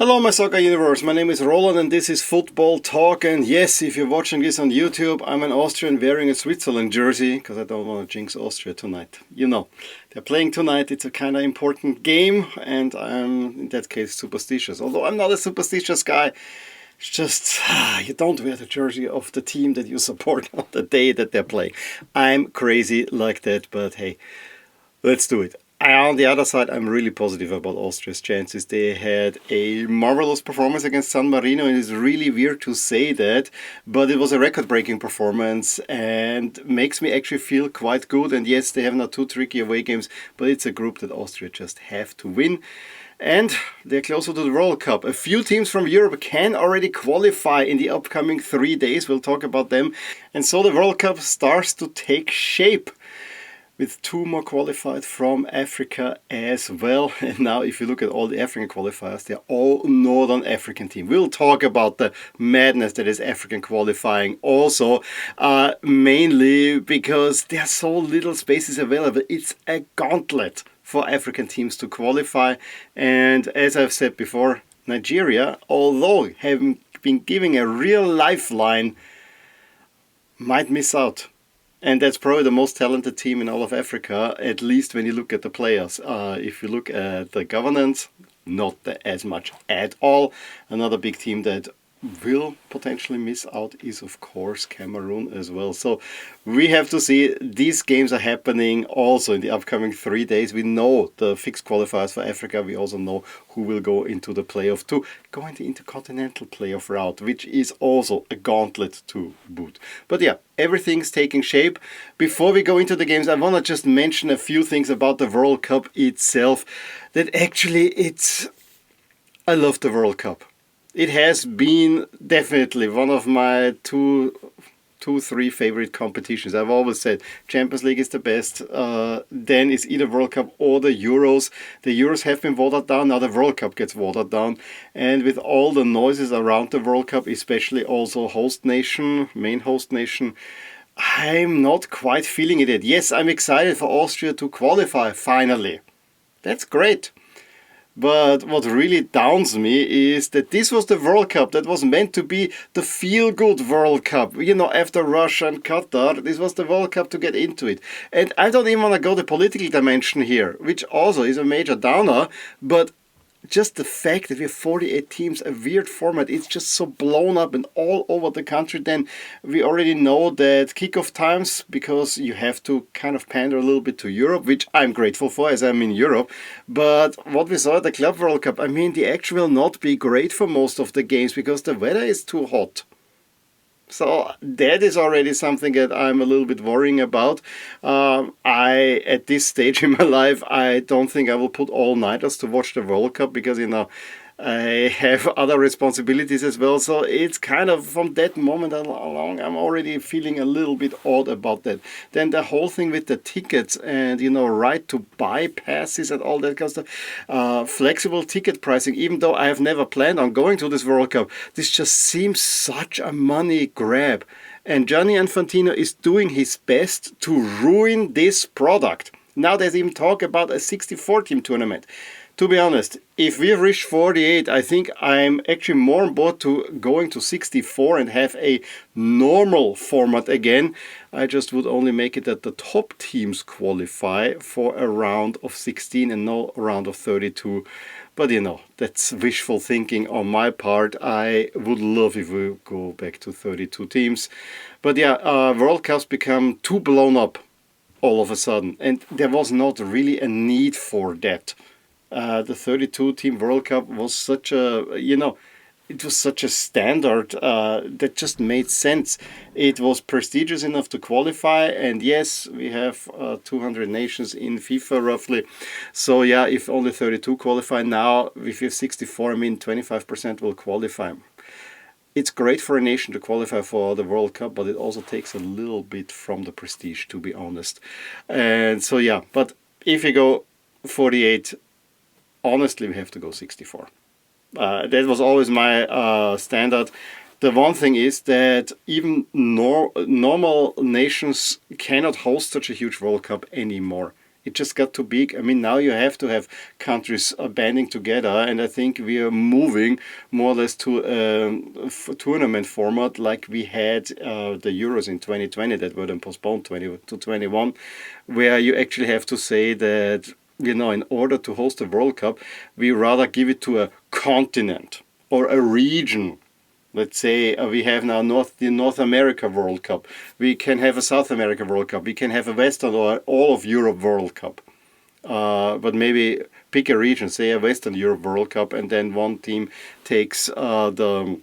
Hello my soccer universe, my name is Roland and this is Football Talk. And yes, if you're watching this on YouTube, I'm an Austrian wearing a Switzerland jersey because I don't want to jinx Austria tonight. You know, they're playing tonight, it's a kind of important game and I'm in that case superstitious. Although I'm not a superstitious guy, it's just you don't wear the jersey of the team that you support on the day that they're playing. I'm crazy like that, but hey, let's do it. On the other side, I'm really positive about Austria's chances. They had a marvelous performance against San Marino, and it's really weird to say that, but it was a record-breaking performance and makes me actually feel quite good. And yes, they have not two tricky away games, but it's a group that Austria just have to win. And they're closer to the World Cup. A few teams from Europe can already qualify in the upcoming 3 days. We'll talk about them. And so the World Cup starts to take shape, with two more qualified from Africa as well. And now if you look at all the African qualifiers, they're all Northern African teams. We'll talk about the madness that is African qualifying also, mainly because there are so little spaces available. It's a gauntlet for African teams to qualify. And as I've said before, Nigeria, although having been giving a real lifeline, might miss out. And that's probably the most talented team in all of Africa, at least when you look at the players. If you look at the governance, not as much at all. Another big team that will potentially miss out is, of course, Cameroon as well. So we have to see. These games are happening also in the upcoming 3 days. We know the fixed qualifiers for Africa. We also know who will go into the playoff to go into the intercontinental playoff route, which is also a gauntlet to boot. But yeah, everything's taking shape. Before we go into the games, I want to just mention a few things about the World Cup itself. That actually I love the World Cup. It has been definitely one of my three favorite competitions. I've always said Champions League is the best. Then it's either World Cup or the Euros. The Euros have been watered down. Now the World Cup gets watered down. And with all the noises around the World Cup, especially also main host nation, I'm not quite feeling it yet. Yes, I'm excited for Austria to qualify finally. That's great. But what really downs me is that this was the World Cup that was meant to be the feel-good World Cup. You know, after Russia and Qatar, this was the World Cup to get into it. And I don't even want to go the political dimension here, which also is a major downer, but just the fact that we have 48 teams, a weird format, it's just so blown up and all over the country. Then we already know that kickoff times, because you have to kind of pander a little bit to Europe, which I'm grateful for as I'm in Europe. But what we saw at the Club World Cup, I mean, the action will not be great for most of the games because the weather is too hot. So that is already something that I'm a little bit worrying about. At this stage in my life, I don't think I will put all-nighters to watch the World Cup because, you know, I have other responsibilities as well. So it's kind of from that moment along, I'm already feeling a little bit odd about that. Then the whole thing with the tickets and, you know, right to buy passes and all that kind of stuff. Flexible ticket pricing, even though I have never planned on going to this World Cup, this just seems such a money grab. And Gianni Infantino is doing his best to ruin this product. Now there's even talk about a 64-team tournament. To be honest, if we've reached 48, I think I'm actually more on board to going to 64 and have a normal format again. I just would only make it that the top teams qualify for a round of 16 and no round of 32. But you know, that's wishful thinking on my part. I would love if we go back to 32 teams. But yeah, World Cups become too blown up all of a sudden. And there was not really a need for that. The 32-team World Cup was such a, you know, it was such a standard that just made sense. It was prestigious enough to qualify, and yes, we have 200 nations in FIFA roughly. So yeah, if only 32 qualify now, if you have 64, I mean 25% will qualify. It's great for a nation to qualify for the World Cup, but it also takes a little bit from the prestige, to be honest. And so yeah, but if you go 48, honestly, we have to go 64. That was always my standard. The one thing is that even normal nations cannot host such a huge World Cup anymore. It just got too big. I mean, now you have to have countries banding together, and I think we are moving more or less to a tournament format like we had the Euros in 2020 that were then postponed to 21, where you actually have to say that, in order to host a World Cup, we rather give it to a continent or a region. Let's say we have now the North America World Cup. We can have a South America World Cup. We can have a Western or all of Europe World Cup. But maybe pick a region, say a Western Europe World Cup, and then one team takes the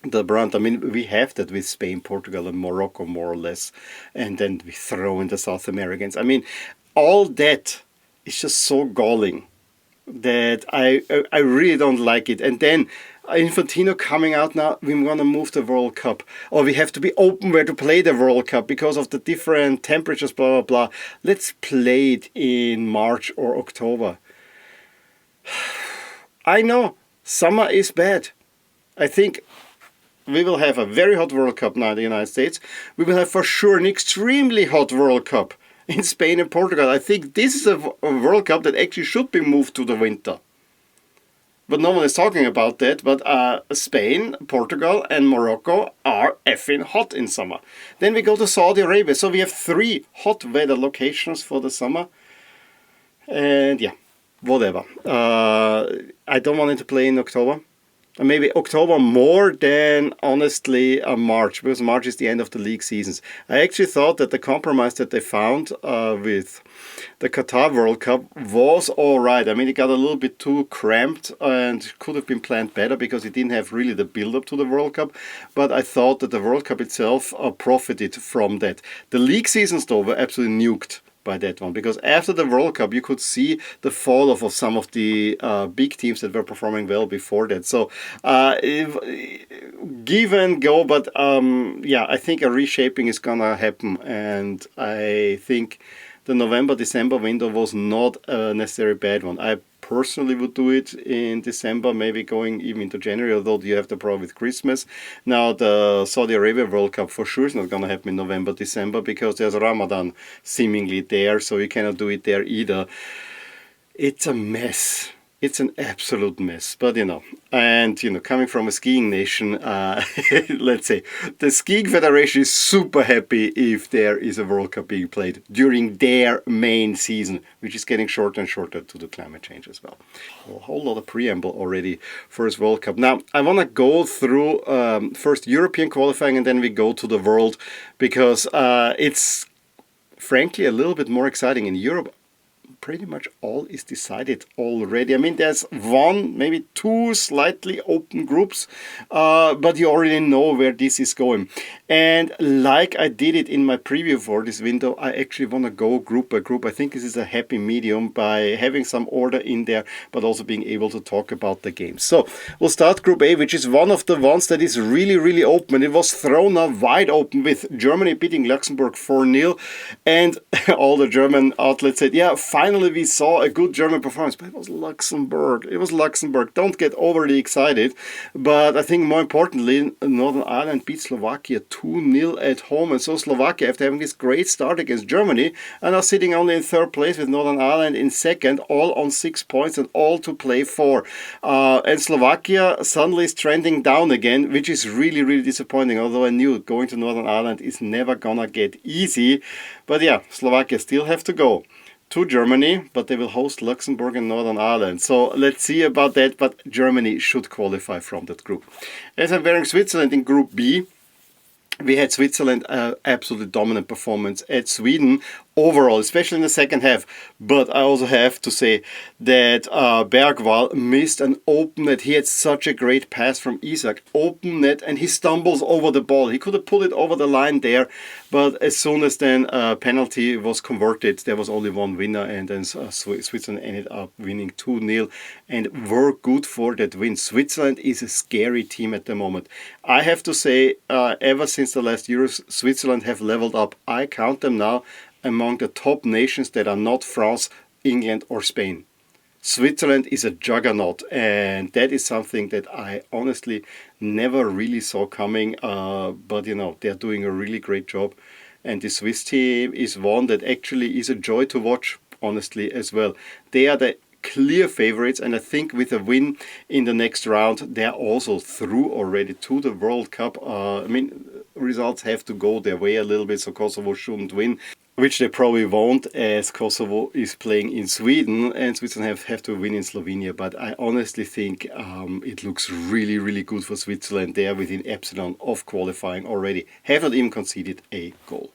brunt. I mean, we have that with Spain, Portugal, and Morocco, more or less. And then we throw in the South Americans. I mean, all that is just so galling that I really don't like it. And then Infantino coming out now, we want to move the World Cup, or we have to be open where to play the World Cup because of the different temperatures, blah, blah, blah. Let's play it in March or October. I know, summer is bad. I think we will have a very hot World Cup now in the United States. We will have for sure an extremely hot World Cup in Spain and Portugal. I think this is a World Cup that actually should be moved to the winter. But no one is talking about that. But Spain, Portugal and Morocco are effing hot in summer. Then we go to Saudi Arabia. So we have 3 hot weather locations for the summer. And yeah, whatever. I don't want it to play in October. Maybe October more than, honestly, March, because March is the end of the league seasons. I actually thought that the compromise that they found with the Qatar World Cup was all right. I mean, it got a little bit too cramped and could have been planned better because it didn't have really the build-up to the World Cup. But I thought that the World Cup itself profited from that. The league seasons, though, were absolutely nuked by that one, because after the World Cup you could see the fall off of some of the big teams that were performing well before that. So give and go, but yeah, I think a reshaping is gonna happen, and I think the November-December window was not a necessarily bad one. I personally would do it in December, maybe going even into January, although you have the problem with Christmas. Now, the Saudi Arabia World Cup for sure is not going to happen in November, December, because there's Ramadan seemingly there, so you cannot do it there either. It's a mess. It's an absolute mess, but and coming from a skiing nation, let's say the Skiing Federation is super happy if there is a World Cup being played during their main season, which is getting shorter and shorter due to climate change as well. A whole lot of preamble already for this World Cup. Now, I want to go through first European qualifying and then we go to the World, because it's frankly a little bit more exciting in Europe. Pretty much all is decided already. I mean, there's 1, maybe 2 slightly open groups, but you already know where this is going. And like I did it in my preview for this window, I actually want to go group by group. I think this is a happy medium by having some order in there, but also being able to talk about the games. So we'll start Group A, which is one of the ones that is really, really open. It was thrown up wide open with Germany beating Luxembourg 4-0, and all the German outlets said, yeah, finally we saw a good German performance, but it was Luxembourg. It was Luxembourg. Don't get overly excited. But I think more importantly, Northern Ireland beat Slovakia 2-0 at home. And so Slovakia, after having this great start against Germany, are now sitting only in 3rd place with Northern Ireland in 2nd, all on 6 points and all to play for. And Slovakia suddenly is trending down again, which is really, really disappointing. Although I knew going to Northern Ireland is never gonna get easy. But yeah, Slovakia still have to go to Germany, but they will host Luxembourg and Northern Ireland. So let's see about that, but Germany should qualify from that group. As I'm wearing Switzerland in Group B, we had Switzerland absolutely dominant performance at Sweden overall, especially in the second half. But I also have to say that Bergwall missed an open net. He had such a great pass from Isak, open net, and he stumbles over the ball. He could have pulled it over the line there, but as soon as then penalty was converted, there was only one winner, and then Switzerland ended up winning 2-0 and were good for that win. Switzerland is a scary team at the moment. I have to say, ever since the last Euros, Switzerland have leveled up. I count them now among the top nations that are not France, England or Spain. Switzerland is a juggernaut, and that is something that I honestly never really saw coming, but they're doing a really great job, and the Swiss team is one that actually is a joy to watch honestly, as well. They are the clear favorites, and I think with a win in the next round, they're also through already to the World Cup. I mean, results have to go their way a little bit, so Kosovo shouldn't win, which they probably won't, as Kosovo is playing in Sweden and Switzerland have to win in Slovenia. But I honestly think it looks really, really good for Switzerland. They are within epsilon of qualifying already, have not even conceded a goal.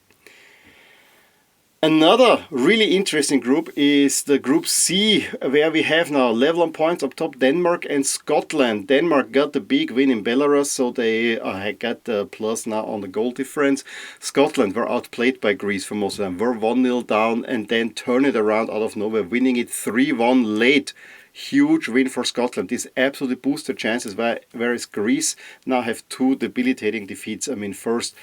Another really interesting group is the Group C, where we have now level on points up top Denmark and Scotland. Denmark got the big win in Belarus, so they got the plus now on the goal difference. Scotland were outplayed by Greece for most of them, were 1-0 down and then turn it around out of nowhere, winning it 3-1 late. Huge win for Scotland. This absolutely boosts their chances, whereas Greece now have two debilitating defeats. I mean, first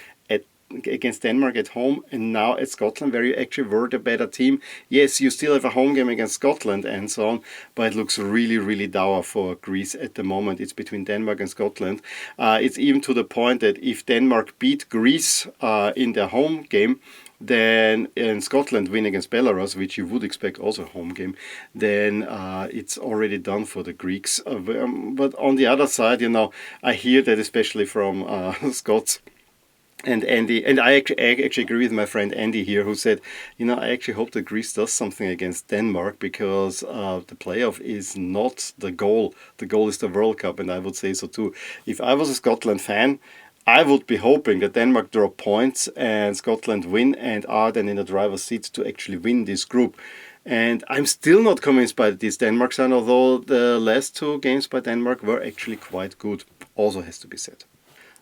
against Denmark at home and now at Scotland, where you actually were the better team. Yes, you still have a home game against Scotland and so on, but it looks really, really dour for Greece at the moment. It's between Denmark and Scotland. It's even to the point that if Denmark beat Greece in their home game, then in Scotland win against Belarus, which you would expect also a home game, then it's already done for the Greeks. But on the other side, you know, I hear that especially from Scots and Andy, and I actually agree with my friend Andy here, who said, you know, I actually hope that Greece does something against Denmark, because the playoff is not the goal. The goal is the World Cup, and I would say so too. If I was a Scotland fan, I would be hoping that Denmark drop points and Scotland win and are then in the driver's seat to actually win this group. And I'm still not convinced by this Denmark side, although the last two games by Denmark were actually quite good, also has to be said.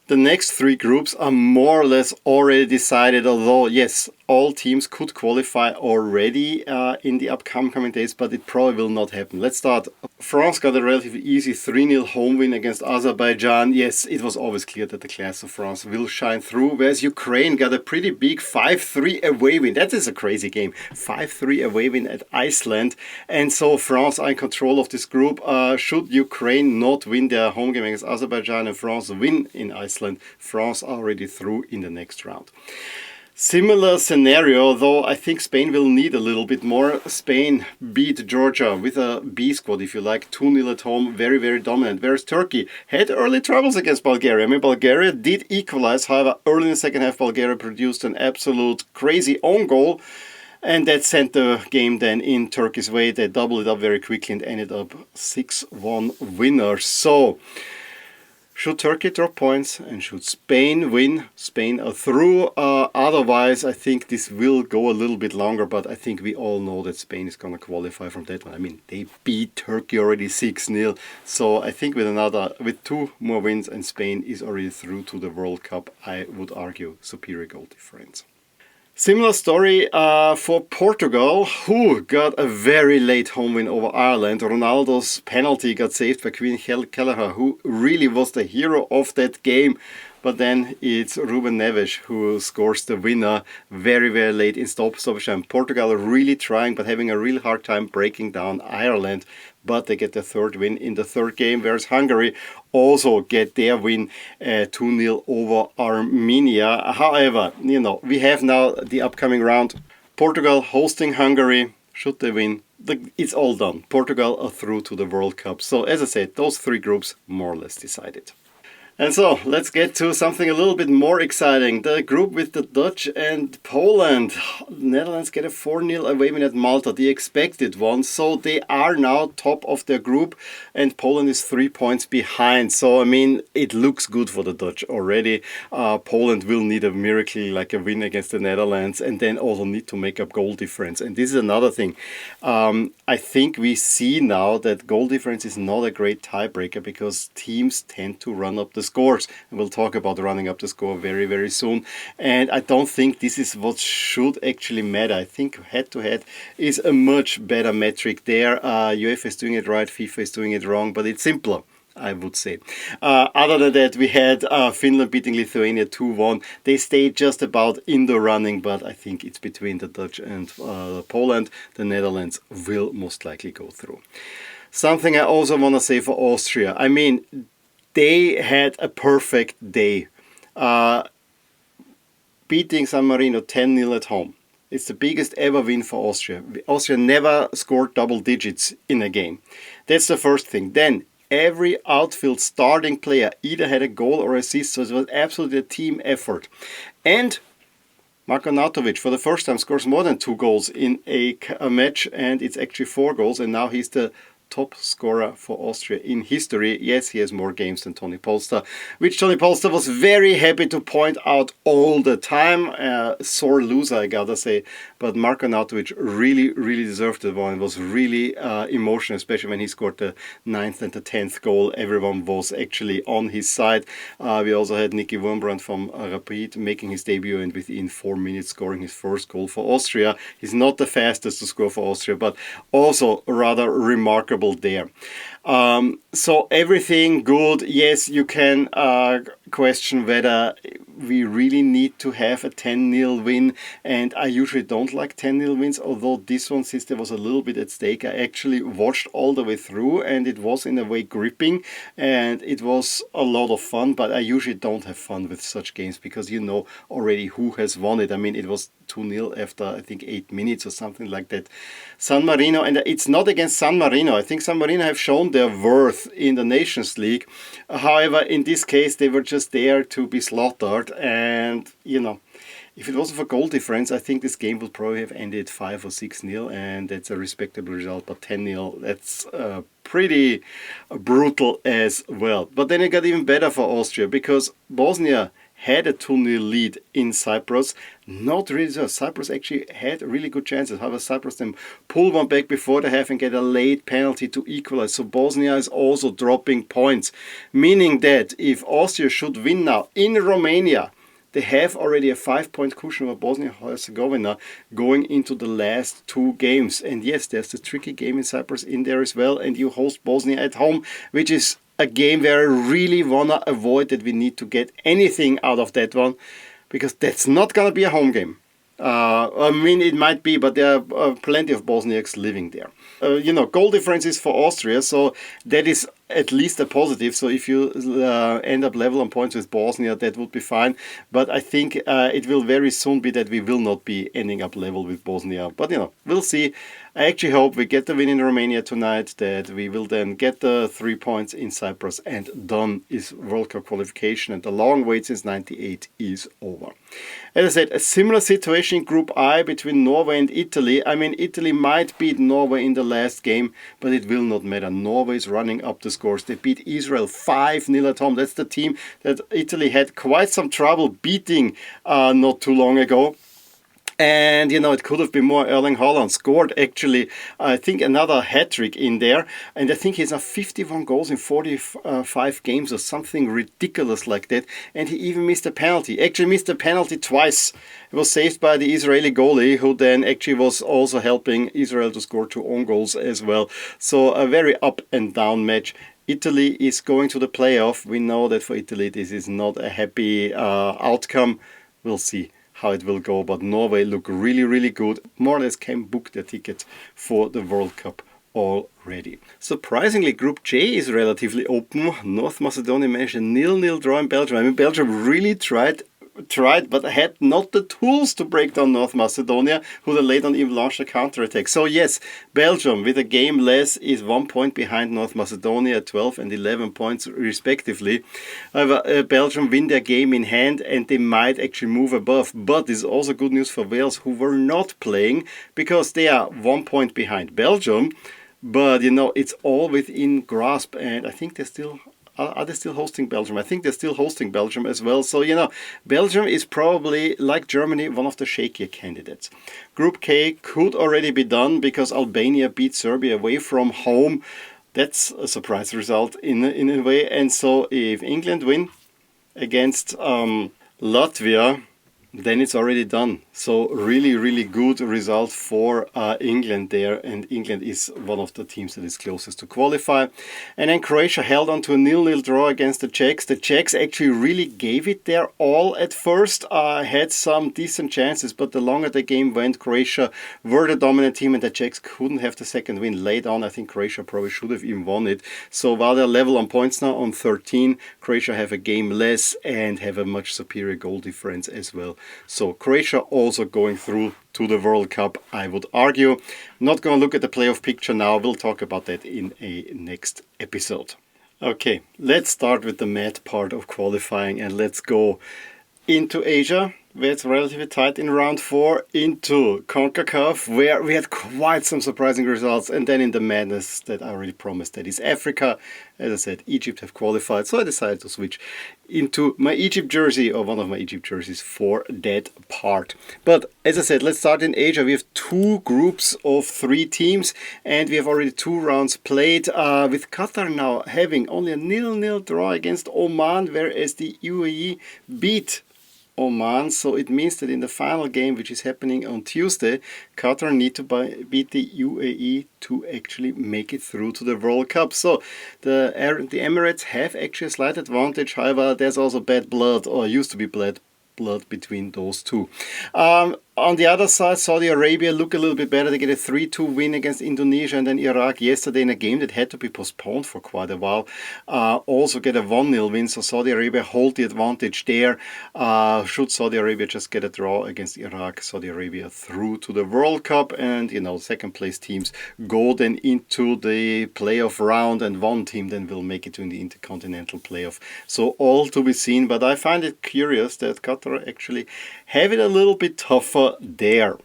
The next three groups are more or less already decided, although yes, all teams could qualify already in the upcoming days, but it probably will not happen. Let's start. France got a relatively easy 3-0 home win against Azerbaijan. Yes, it was always clear that the class of France will shine through, whereas Ukraine got a pretty big 5-3 away win. That is a crazy game. 5-3 away win at Iceland. And so France are in control of this group. Should Ukraine not win their home game against Azerbaijan and France win in Iceland, France are already through in the next round. Similar scenario, though I think Spain will need a little bit more. Spain beat Georgia with a B squad, if you like, 2-0 at home, very, very dominant. Whereas Turkey had early troubles against Bulgaria. I mean, Bulgaria did equalize, however, early in the second half, Bulgaria produced an absolute crazy own goal, and that sent the game then in Turkey's way. They doubled it up very quickly and ended up 6-1 winners. So, should Turkey drop points and should Spain win? Spain are through. Otherwise, I think this will go a little bit longer, but I think we all know that Spain is going to qualify from that one. I mean, they beat Turkey already 6-0. So I think with two more wins and Spain is already through to the World Cup, I would argue superior goal difference. Similar story for Portugal, who got a very late home win over Ireland. Ronaldo's penalty got saved by Quinn Kelleher, who really was the hero of that game. But then it's Ruben Neves who scores the winner very, very late in stoppage time. Portugal really trying, but having a real hard time breaking down Ireland. But they get the third win in the third game, whereas Hungary also get their win 2-0 over Armenia. However, you know, we have now the upcoming round. Portugal hosting Hungary. Should they win, it's all done. Portugal are through to the World Cup. So as I said, those three groups more or less decided. And so, let's get to something a little bit more exciting. The group with the Dutch and Poland. Netherlands get a 4-0 away win at Malta, the expected one. So they are now top of their group and Poland is 3 points behind. So, I mean, it looks good for the Dutch already. Poland will need a miracle like a win against the Netherlands and then also need to make up goal difference. And this is another thing. I think we see now that goal difference is not a great tiebreaker because teams tend to run up the scores. And we'll talk about running up the score very, very soon. And I don't think this is what should actually matter. I think head-to-head is a much better metric there. UEFA is doing it right, FIFA is doing it wrong, but it's simpler, I would say. Other than that, we had Finland beating Lithuania 2-1. They stayed just about in the running, but I think it's between the Dutch and Poland. The Netherlands will most likely go through. Something I also want to say for Austria. I mean, they had a perfect day. Beating San Marino 10-0 at home. It's the biggest ever win for Austria. Austria never scored double digits in a game. That's the first thing. Then every outfield starting player either had a goal or assist, so it was absolutely a team effort. And Marko Nautovic, for the first time, scores more than 2 goals in a match, and it's actually 4 goals, and now he's the top scorer for Austria in history. Yes, he has more games than Toni Polster, which Toni Polster was very happy to point out all the time. Sore loser, I gotta say. But Marko Nautovic really, really deserved the one. It was really emotional, especially when he scored the 9th and the 10th goal. Everyone was actually on his side. We also had Nicky Wurmbrand from Rapid making his debut and within 4 minutes scoring his first goal for Austria. He's not the fastest to score for Austria, but also rather remarkable there. So everything good. Yes, you can question whether we really need to have a 10-0 win, and I usually don't like 10-0 wins, although this one, since there was a little bit at stake, I actually watched all the way through, and it was in a way gripping, and it was a lot of fun, but I usually don't have fun with such games, because you know already who has won it. I mean, it was 2-0 after, I think, 8 minutes or something like that. San Marino, and it's not against San Marino. I think San Marino have shown their worth in the Nations League. However, in this case, they were just there to be slaughtered. And, you know, if it wasn't for goal difference, I think this game would probably have ended 5 or 6-0, and that's a respectable result. But 10-0, that's pretty brutal as well. But then it got even better for Austria, because Bosnia had a 2-0 lead in Cyprus. Not really so. Cyprus actually had really good chances. However, Cyprus then pulled one back before the half and get a late penalty to equalize. So Bosnia is also dropping points, meaning that if Austria should win now in Romania, they have already a 5-point cushion over Bosnia-Herzegovina going into the last 2 games. And yes, there's the tricky game in Cyprus in there as well. And you host Bosnia at home, which is a game where I really want to avoid that we need to get anything out of that one, because that's not going to be a home game. I mean, it might be, but there are plenty of Bosniaks living there. You know, goal differences for Austria, so that is at least a positive. So if you end up level on points with Bosnia, that would be fine. But I think it will very soon be that we will not be ending up level with Bosnia. But, you know, we'll see. I actually hope we get the win in Romania tonight, that we will then get the 3 points in Cyprus, and done is World Cup qualification, and the long wait since '98 is over. As I said, a similar situation in Group I between Norway and Italy. I mean, Italy might beat Norway in the last game, but it will not matter. Norway is running up the scores. They beat Israel 5-0 at home. That's the team that Italy had quite some trouble beating not too long ago. And, you know, it could have been more. Erling Haaland scored, actually, I think, another hat-trick in there. And I think he's now 51 goals in 45 games or something ridiculous like that. And he even missed a penalty. Actually missed a penalty twice. It was saved by the Israeli goalie, who then actually was also helping Israel to score 2 own goals as well. So a very up and down match. Italy is going to the playoff. We know that for Italy this is not a happy outcome. We'll see how it will go, but Norway look really, really good. More or less can book their ticket for the World Cup already. Surprisingly, Group J is relatively open. North Macedonia managed a 0-0 draw in Belgium. I mean, Belgium really tried, but had not the tools to break down North Macedonia, who then later on even launched a counter-attack. So yes, Belgium, with a game less, is 1 point behind North Macedonia, 12 and 11 points respectively. However, Belgium win their game in hand, and they might actually move above. But this is also good news for Wales, who were not playing, because they are 1 point behind Belgium. But, you know, it's all within grasp, and I think they're still... Are they still hosting Belgium? I think they're still hosting Belgium as well. So, you know, Belgium is probably, like Germany, one of the shakier candidates. Group K could already be done, because Albania beat Serbia away from home. That's a surprise result in a way. And so if England win against Latvia, then it's already done. So really, really good result for England there. And England is one of the teams that is closest to qualify. And then Croatia held on to a 0-0 draw against the Czechs. The Czechs actually really gave it their all at first. Had some decent chances, but the longer the game went, Croatia were the dominant team, and the Czechs couldn't have the second win. Late on, I think Croatia probably should have even won it. So while they're level on points now on 13, Croatia have a game less and have a much superior goal difference as well. So Croatia all also going through to the World Cup, I would argue. Not going to look at the playoff picture now. We'll talk about that in a next episode. Okay, let's start with the mad part of qualifying and let's go into Asia, where it's relatively tight in round 4, into CONCACAF, where we had quite some surprising results, and then in the madness that I already promised, that is Africa. As I said, Egypt have qualified, so I decided to switch into my Egypt jersey, or one of my Egypt jerseys, for that part. But as I said, let's start in Asia. We have 2 groups of 3 teams, and we have already 2 rounds played, with Qatar now having only a 0-0 draw against Oman, whereas the UAE beat Oman, so it means that in the final game, which is happening on Tuesday, Qatar need to beat the UAE to actually make it through to the World Cup. So the Emirates have actually a slight advantage. However, there's also bad blood, or used to be blood between those 2. On the other side, Saudi Arabia look a little bit better. They get a 3-2 win against Indonesia, and then Iraq yesterday in a game that had to be postponed for quite a while. Also get a 1-0 win, so Saudi Arabia hold the advantage there. Should Saudi Arabia just get a draw against Iraq, Saudi Arabia through to the World Cup, and second place teams go then into the playoff round, and one team then will make it to the intercontinental playoff. So all to be seen, but I find it curious that Qatar actually have it a little bit tougher there.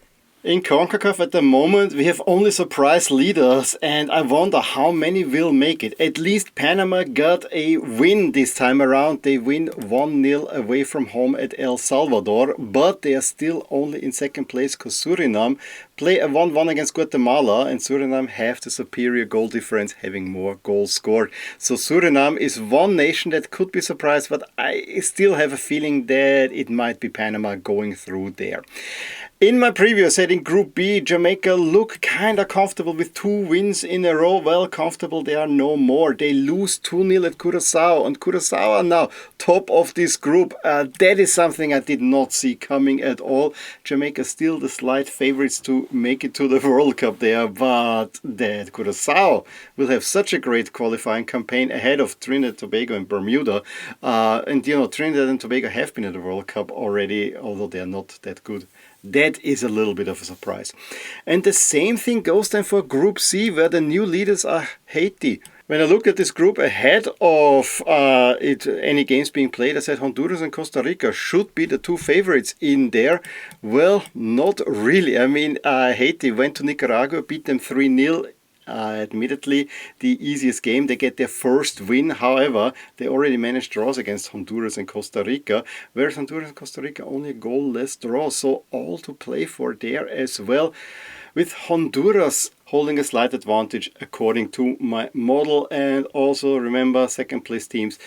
In CONCACAF at the moment, we have only surprise leaders, and I wonder how many will make it. At least Panama got a win this time around. They win 1-0 away from home at El Salvador, but they are still only in second place because Suriname play a 1-1 against Guatemala, and Suriname have the superior goal difference, having more goals scored. So Suriname is one nation that could be surprised, but I still have a feeling that it might be Panama going through there. In my preview, I said in Group B, Jamaica look kind of comfortable with 2 wins in a row. Well, comfortable they are no more. They lose 2-0 at Curaçao, and Curaçao are now top of this group. That is something I did not see coming at all. Jamaica still the slight favorites to make it to the World Cup there, but that Curaçao will have such a great qualifying campaign ahead of Trinidad, Tobago and Bermuda. And Trinidad and Tobago have been at the World Cup already, although they are not that good. That is a little bit of a surprise. And the same thing goes then for Group C, where the new leaders are Haiti. When I look at this group ahead of any games being played, I said Honduras and Costa Rica should be the 2 favorites in there. Well, not really. I mean, Haiti went to Nicaragua, beat them 3-0. Admittedly, the easiest game. They get their first win. However, they already managed draws against Honduras and Costa Rica, whereas Honduras and Costa Rica only a goal-less draw. So all to play for there as well, with Honduras holding a slight advantage according to my model. And also remember, second place teams,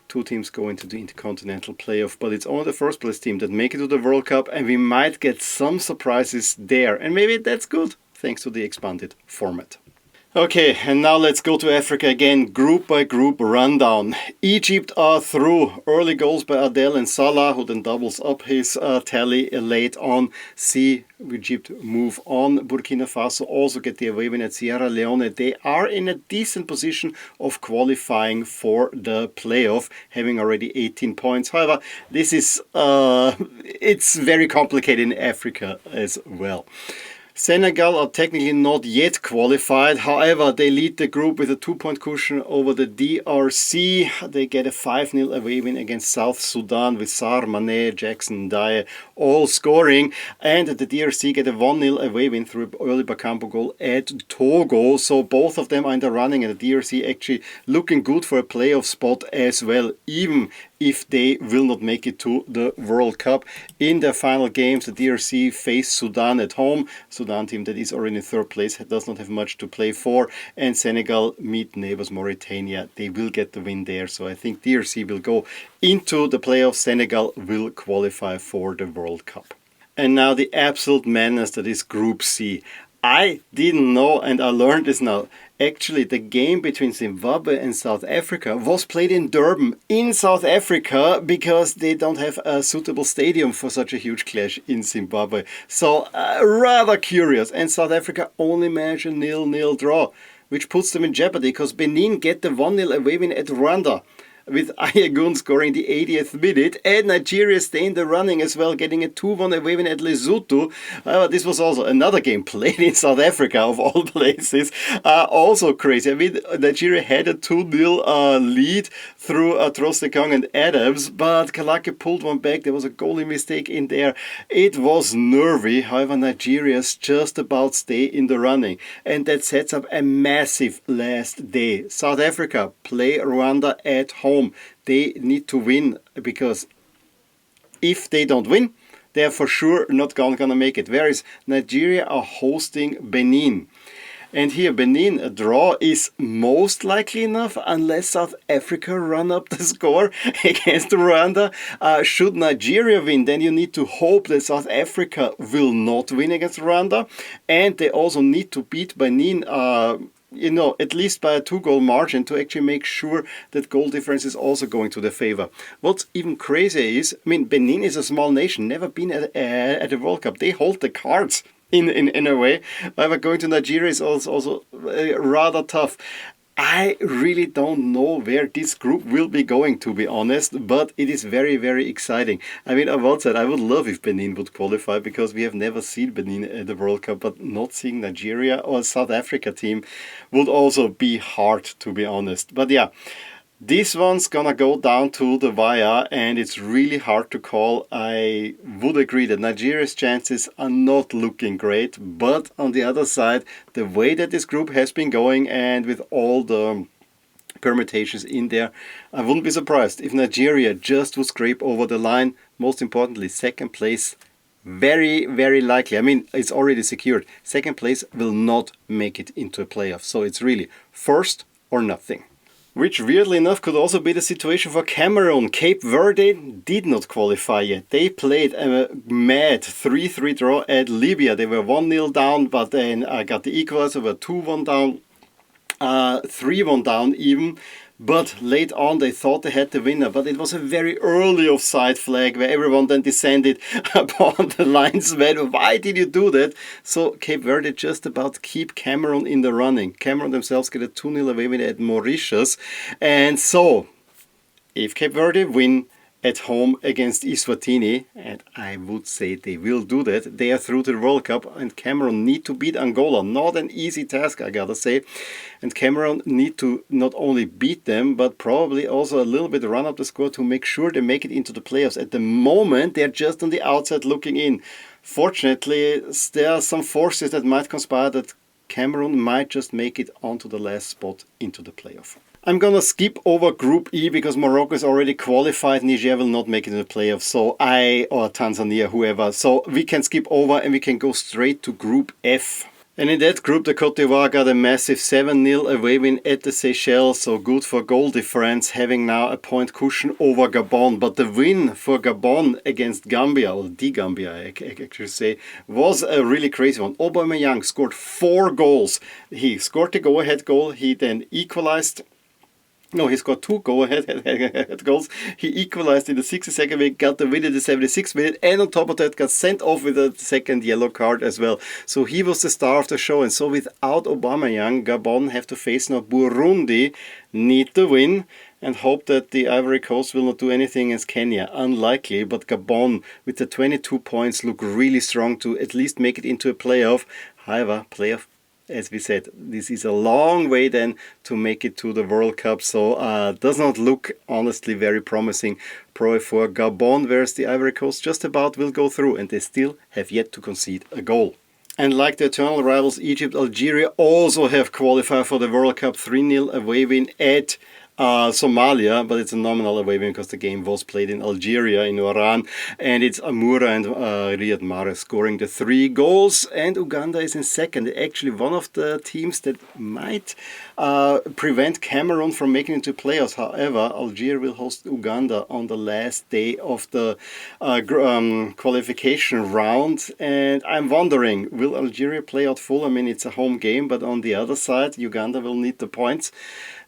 2 teams go into the intercontinental playoff, but it's only the first place team that make it to the World Cup, and we might get some surprises there, and maybe that's good thanks to the expanded format. Okay, and now let's go to Africa again, group by group rundown. Egypt are through. Early goals by Adel and Salah, who then doubles up his tally late on. See Egypt move on. Burkina Faso also get the away win at Sierra Leone. They are in a decent position of qualifying for the playoff, having already 18 points. However, this is it's very complicated in Africa as well. Senegal are technically not yet qualified. However, they lead the group with a 2-point cushion over the DRC. They get a 5-0 away win against South Sudan with Sarr, Mané, Jackson, Dye all scoring. And the DRC get a 1-0 away win through an early Bakambu goal at Togo. So both of them are in the running, and the DRC actually looking good for a playoff spot as well, even if they will not make it to the World Cup. In their final games, the DRC face Sudan at home. Sudan team that is already in 3rd place does not have much to play for. And Senegal meet neighbors Mauritania. They will get the win there. So I think DRC will go into the playoffs. Senegal will qualify for the World Cup. And now the absolute madness that is Group C. I didn't know, and I learned this now. Actually, the game between Zimbabwe and South Africa was played in Durban, in South Africa, because they don't have a suitable stadium for such a huge clash in Zimbabwe. So, rather curious. And South Africa only managed a 0-0 draw, which puts them in jeopardy, because Benin get the 1-0 away win at Rwanda. with Ayagun scoring the 80th minute, and Nigeria stay in the running as well, getting a 2-1 away win at Lesotho. This was also another game played in South Africa, of all places. Also crazy. I mean, Nigeria had a 2-0 lead through Trostekong and Adams, but Kalake pulled one back. There was a goalie mistake in there. It was nervy. However, Nigeria's just about stay in the running, and that sets up a massive last day. South Africa play Rwanda at home. They need to win, because if they don't win, they're for sure not gonna make it. Whereas Nigeria are hosting Benin. And here, Benin, a draw is most likely enough, unless South Africa run up the score against Rwanda. Should Nigeria win, then you need to hope that South Africa will not win against Rwanda. And they also need to beat Benin, at least by a 2-goal margin, to actually make sure that goal difference is also going to their favor. What's even crazier is, I mean, Benin is a small nation, never been at a World Cup. They hold the cards in a way. But going to Nigeria is also rather tough. I really don't know where this group will be going, to be honest, but it is very, very exciting. I mean, on one side, I would love if Benin would qualify, because we have never seen Benin at the World Cup, but not seeing Nigeria or South Africa team would also be hard, to be honest. But yeah, this one's gonna go down to the wire, and it's really hard to call. I would agree that Nigeria's chances are not looking great, but on the other side, the way that this group has been going, and with all the permutations in there, I wouldn't be surprised if Nigeria just would scrape over the line. Most importantly, second place, very, very likely. I mean, it's already secured. Second place will not make it into a playoff. So it's really first or nothing. Which, weirdly enough, could also be the situation for Cameroon. Cape Verde did not qualify yet. They played a mad 3-3 draw at Libya. They were 1-0 down, but then got the equalizer, were 2-1 down, 3-1 down even. But late on they thought they had the winner, but it was a very early offside flag where everyone then descended upon the linesman. Why did you do that? So Cape Verde just about keep Cameroon in the running. Cameroon themselves get a 2-0 away win at Mauritius. And so, if Cape Verde win at home against Eswatini, and I would say they will do that, they are through to the World Cup, and Cameroon need to beat Angola. Not an easy task, I gotta say. And Cameroon need to not only beat them, but probably also a little bit run up the score to make sure they make it into the playoffs. At the moment, they're just on the outside looking in. Fortunately, there are some forces that might conspire that Cameroon might just make it onto the last spot into the playoff. I'm gonna skip over Group E because Morocco is already qualified. Niger will not make it in the playoffs, or Tanzania, whoever. So we can skip over and we can go straight to Group F. And in that group, the Côte d'Ivoire got a massive 7-0 away win at the Seychelles, so good for goal difference, having now a point cushion over Gabon. But the win for Gabon against Gambia, or the Gambia I actually say, was a really crazy one. Aubameyang scored 4 goals. He scored the go-ahead goal, he then equalized. No, he scored 2 go-ahead goals. He equalized in the 62nd minute, got the win in the 76th minute, and on top of that got sent off with a second yellow card as well. So he was the star of the show. And so without Aubameyang, Gabon have to face now Burundi, need the win, and hope that the Ivory Coast will not do anything against Kenya. Unlikely, but Gabon with the 22 points look really strong to at least make it into a playoff. However, playoff, as we said, this is a long way then to make it to the World Cup, so does not look honestly very promising probably for Gabon, whereas the Ivory Coast just about will go through, and they still have yet to concede a goal. And like the eternal rivals Egypt, Algeria also have qualified for the World Cup. 3-0 away win at Somalia, but it's a nominal away win because the game was played in Algeria, in Oran, and it's Amoura and Riyad Mahrez scoring the 3 goals, and Uganda is in second. Actually one of the teams that might prevent Cameroon from making it to playoffs. However, Algeria will host Uganda on the last day of the qualification round, and I'm wondering, will Algeria play out full? I mean, it's a home game, but on the other side, Uganda will need the points.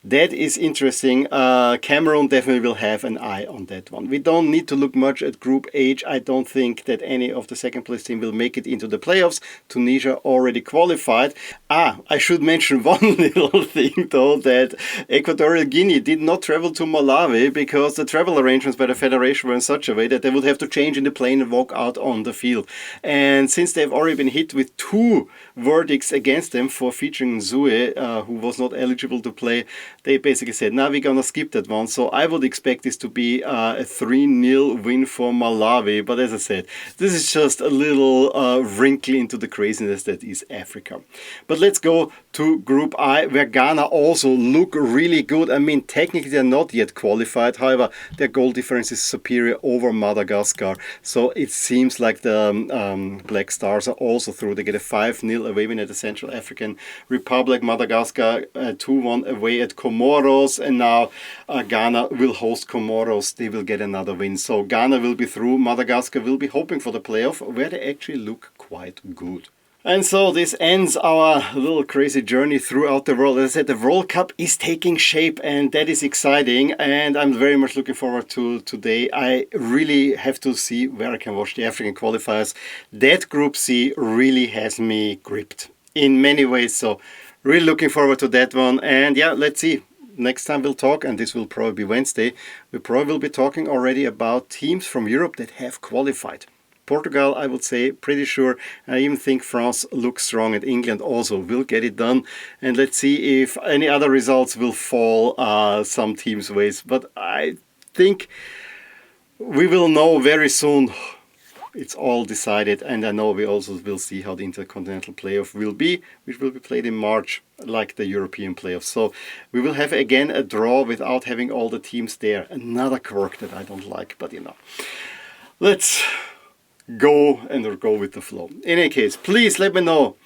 that is interesting. Cameroon definitely will have an eye on that one. We don't need to look much at Group H. I don't think that any of the second place team will make it into the playoffs. Tunisia already qualified. I should mention one little thing though, that Equatorial Guinea did not travel to Malawi because the travel arrangements by the federation were in such a way that they would have to change in the plane and walk out on the field. And since they've already been hit with 2 verdicts against them for featuring Zue, who was not eligible to play, they basically said, now we're gonna skip that one. So I would expect this to be a 3-0 win for Malawi. But as I said, this is just a little wrinkle into the craziness that is Africa. But let's go to Group I, where Ghana also look really good. I mean, technically they're not yet qualified. However, their goal difference is superior over Madagascar. So it seems like the Black Stars are also through. They get a 5-0 away win at the Central African Republic. Madagascar 2-1 away at Comoros. And now Ghana will host Comoros. They will get another win. So Ghana will be through. Madagascar will be hoping for the playoff, where they actually look quite good. And so this ends our little crazy journey throughout the world. As I said, the World Cup is taking shape, and that is exciting. And I'm very much looking forward to today. I really have to see where I can watch the African qualifiers. That Group C really has me gripped in many ways. So really looking forward to that one. And yeah, let's see. Next time we'll talk, and this will probably be Wednesday, we probably will be talking already about teams from Europe that have qualified. Portugal, I would say, pretty sure. I even think France looks strong, and England also will get it done. And let's see if any other results will fall some teams' ways. But I think we will know very soon. It's all decided, and I know we also will see how the Intercontinental Playoff will be, which will be played in March, like the European Playoffs. So we will have again a draw without having all the teams there. Another quirk that I don't like, but you know. Let's go with the flow. In any case, please let me know,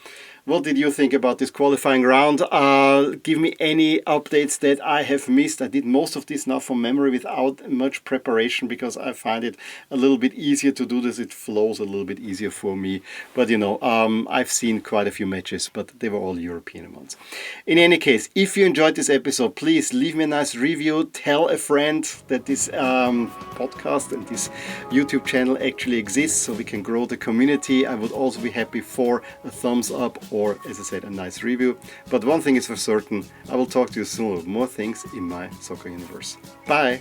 what did you think about this qualifying round? Give me any updates that I have missed. I did most of this now from memory without much preparation, because I find it a little bit easier to do this. It flows a little bit easier for me. But you know, I've seen quite a few matches, but they were all European ones. In any case, if you enjoyed this episode, please leave me a nice review. Tell a friend that this podcast and this YouTube channel actually exists, so we can grow the community. I would also be happy for a thumbs up, or, as I said, a nice review. But one thing is for certain, I will talk to you soon with more things in my soccer universe. Bye!